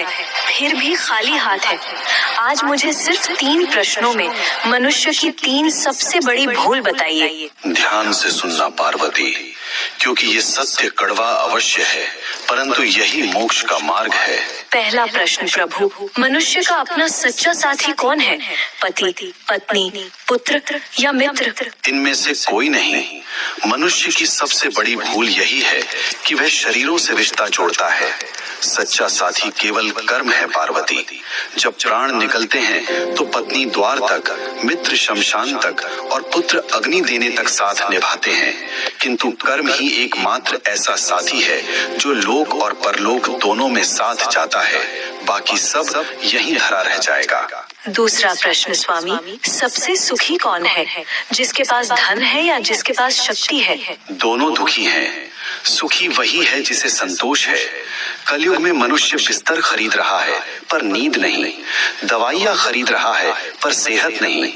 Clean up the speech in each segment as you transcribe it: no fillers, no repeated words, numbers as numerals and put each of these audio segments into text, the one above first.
फिर भी खाली हाथ है। आज मुझे सिर्फ 3 प्रश्नों में मनुष्य की 3 सबसे बड़ी भूल बताइए। ध्यान से सुनना पार्वती, क्योंकि ये सत्य कड़वा अवश्य है, परंतु यही मोक्ष का मार्ग है। पहला प्रश्न प्रभु, मनुष्य का अपना सच्चा साथी कौन है? पति, पत्नी, पुत्र या मित्र? इनमें से कोई नहीं। मनुष्य की सबसे बड़ी भूल यही है कि वह शरीरों से रिश्ता जोड़ता है। सच्चा साथी केवल कर्म है पार्वती। जब प्राण निकलते हैं तो पत्नी द्वार तक, मित्र शमशान तक और पुत्र अग्नि देने तक साथ निभाते हैं, किंतु कर्म ही एकमात्र ऐसा साथी है जो लोक और परलोक दोनों में साथ जाता है। बाकी सब यहीं धरा रह जाएगा। दूसरा प्रश्न स्वामी, सबसे सुखी कौन है? जिसके पास धन है या जिसके पास शक्ति है? दोनों दुखी हैं। सुखी वही है जिसे संतोष है। कलयुग में मनुष्य बिस्तर खरीद रहा है पर नींद नहीं, दवाइयाँ खरीद रहा है पर सेहत नहीं।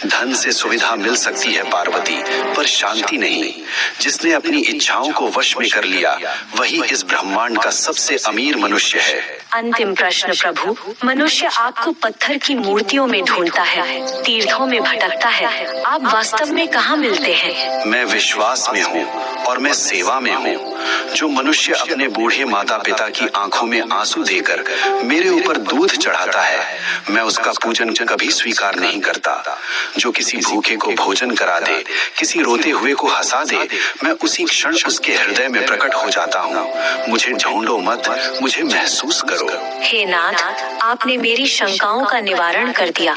धन से सुविधा मिल सकती है पार्वती, पर शांति नहीं। जिसने अपनी इच्छाओं को वश में कर लिया वही इस ब्रह्मांड का सबसे अमीर मनुष्य है। अंतिम प्रश्न प्रभु, मनुष्य आपको पत्थर की मूर्तियों में ढूंढता है, तीर्थों में भटकता है, आप वास्तव में कहाँ मिलते हैं? मैं विश्वास में हूँ और मैं सेवा में हूँ। जो मनुष्य अपने बूढ़े माता पिता की आंखों में आंसू देकर मेरे ऊपर दूध चढ़ाता है, मैं उसका पूजन कभी स्वीकार नहीं करता। जो किसी भूखे को भोजन करा दे, किसी रोते हुए को हंसा दे, मैं उसी क्षण उसके हृदय में प्रकट हो जाता हूँ। मुझे ढूंढो मत, मुझे महसूस करो। हे नाथ, आपने मेरी शंकाओं का निवारण कर दिया।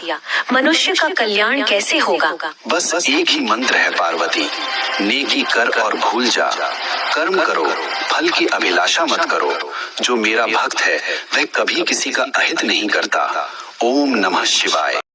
मनुष्य का कल्याण कैसे होगा? बस एक ही मंत्र है पार्वती, नेकी कर और भूल जा। कर्म करो, फल की अभिलाषा मत करो। जो मेरा भक्त है वह कभी किसी का अहित नहीं करता। ओम नमः शिवाय।